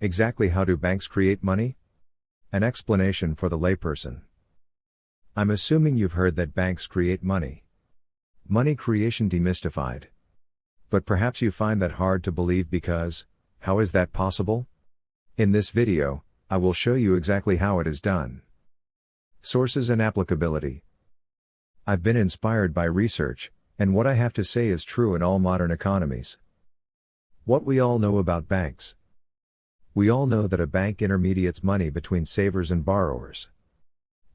Exactly how do banks create money? An explanation for the layperson. I'm assuming you've heard that banks create money. Money creation demystified. But perhaps you find that hard to believe because, how is that possible? In this video, I will show you exactly how it is done. Sources and applicability. I've been inspired by research, and what I have to say is true in all modern economies. What we all know about banks. We all know that a bank intermediates money between savers and borrowers.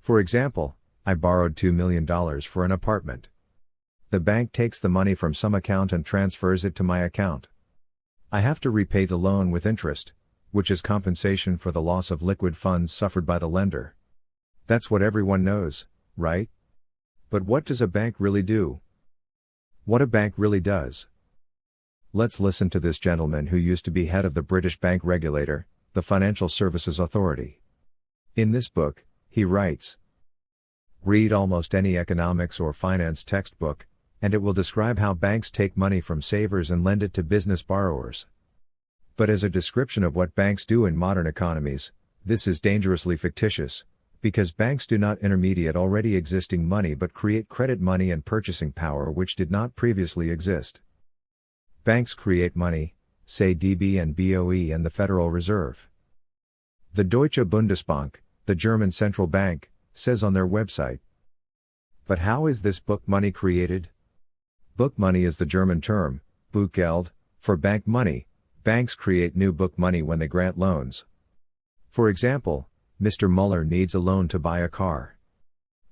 For example, I borrowed $2 million for an apartment. The bank takes the money from some account and transfers it to my account. I have to repay the loan with interest, which is compensation for the loss of liquid funds suffered by the lender. That's what everyone knows, right? But what does a bank really do? What a bank really does. Let's listen to this gentleman who used to be head of the British bank regulator, the Financial Services Authority. In this book, he writes, read almost any economics or finance textbook, and it will describe how banks take money from savers and lend it to business borrowers. But as a description of what banks do in modern economies, this is dangerously fictitious, because banks do not intermediate already existing money but create credit money and purchasing power which did not previously exist. Banks create money, say DB and BOE and the Federal Reserve. The Deutsche Bundesbank, the German central bank, says on their website. But how is this book money created? Book money is the German term, Buchgeld, for bank money. Banks create new book money when they grant loans. For example, Mr. Muller needs a loan to buy a car.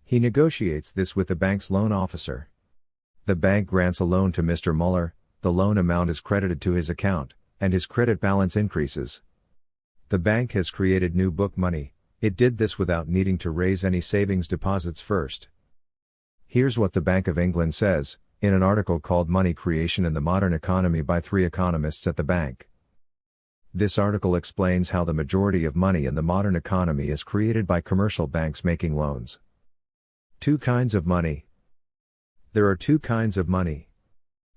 He negotiates this with the bank's loan officer. The bank grants a loan to Mr. Muller, the loan amount is credited to his account, and his credit balance increases. The bank has created new book money. It did this without needing to raise any savings deposits first. Here's what the Bank of England says, in an article called Money Creation in the Modern Economy by 3 economists at the bank. This article explains how the majority of money in the modern economy is created by commercial banks making loans. 2 kinds of money. There are 2 kinds of money.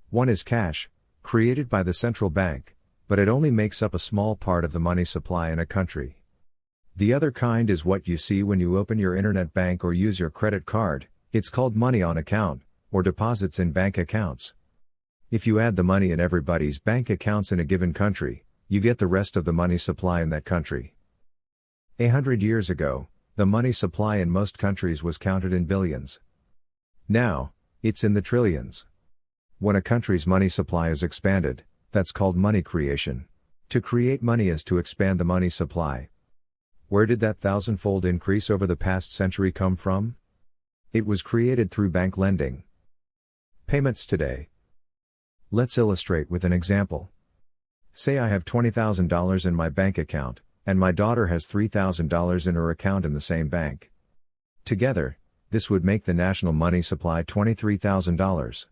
One is cash, created by the central bank, but it only makes up a small part of the money supply in a country. The other kind is what you see when you open your internet bank or use your credit card. It's called money on account, or deposits in bank accounts. If you add the money in everybody's bank accounts in a given country, you get the rest of the money supply in that country. 100 years ago, the money supply in most countries was counted in billions. Now, it's in the trillions. When a country's money supply is expanded, that's called money creation. To create money is to expand the money supply. Where did that 1,000-fold increase over the past century come from? It was created through bank lending. Payments today. Let's illustrate with an example. Say I have $20,000 in my bank account, and my daughter has $3,000 in her account in the same bank. Together, this would make the national money supply $23,000.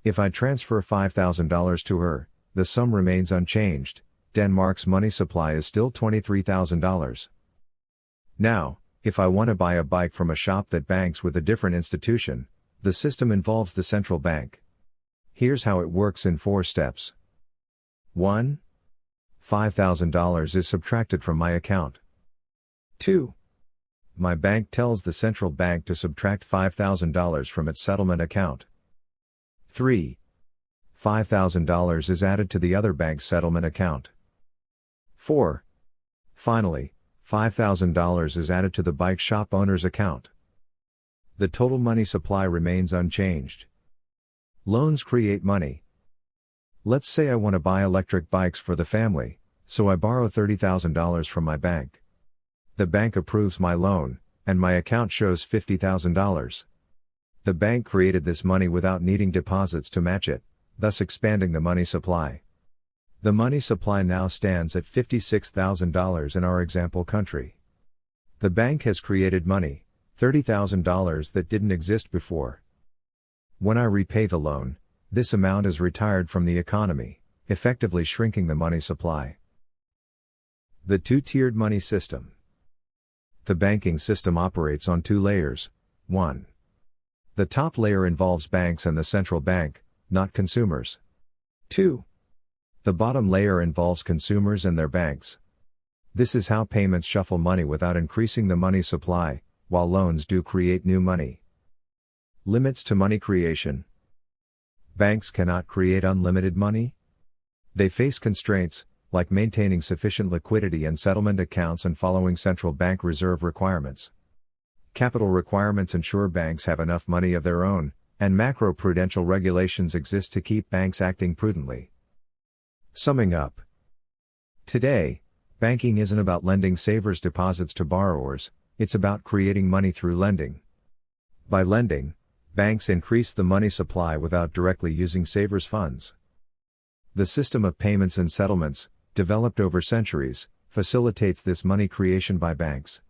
If I transfer $5,000 to her, the sum remains unchanged. Denmark's money supply is still $23,000. Now, if I want to buy a bike from a shop that banks with a different institution, the system involves the central bank. Here's how it works in 4 steps. 1. $5,000 is subtracted from my account. 2. My bank tells the central bank to subtract $5,000 from its settlement account. 3. $5,000 is added to the other bank's settlement account. 4. Finally, $5,000 is added to the bike shop owner's account. The total money supply remains unchanged. Loans create money. Let's say I want to buy electric bikes for the family, so I borrow $30,000 from my bank. The bank approves my loan, and my account shows $50,000. The bank created this money without needing deposits to match it, thus expanding the money supply. The money supply now stands at $56,000 in our example country. The bank has created money, $30,000 that didn't exist before. When I repay the loan, this amount is retired from the economy, effectively shrinking the money supply. The 2-tiered money system. The banking system operates on 2 layers. 1. The top layer involves banks and the central bank, not consumers. 2. The bottom layer involves consumers and their banks. This is how payments shuffle money without increasing the money supply, while loans do create new money. Limits to money creation. Banks cannot create unlimited money. They face constraints, like maintaining sufficient liquidity and settlement accounts and following central bank reserve requirements. Capital requirements ensure banks have enough money of their own, and macro-prudential regulations exist to keep banks acting prudently. Summing up. Today, banking isn't about lending savers deposits to borrowers, it's about creating money through lending. By lending, banks increase the money supply without directly using savers' funds. The system of payments and settlements, developed over centuries, facilitates this money creation by banks.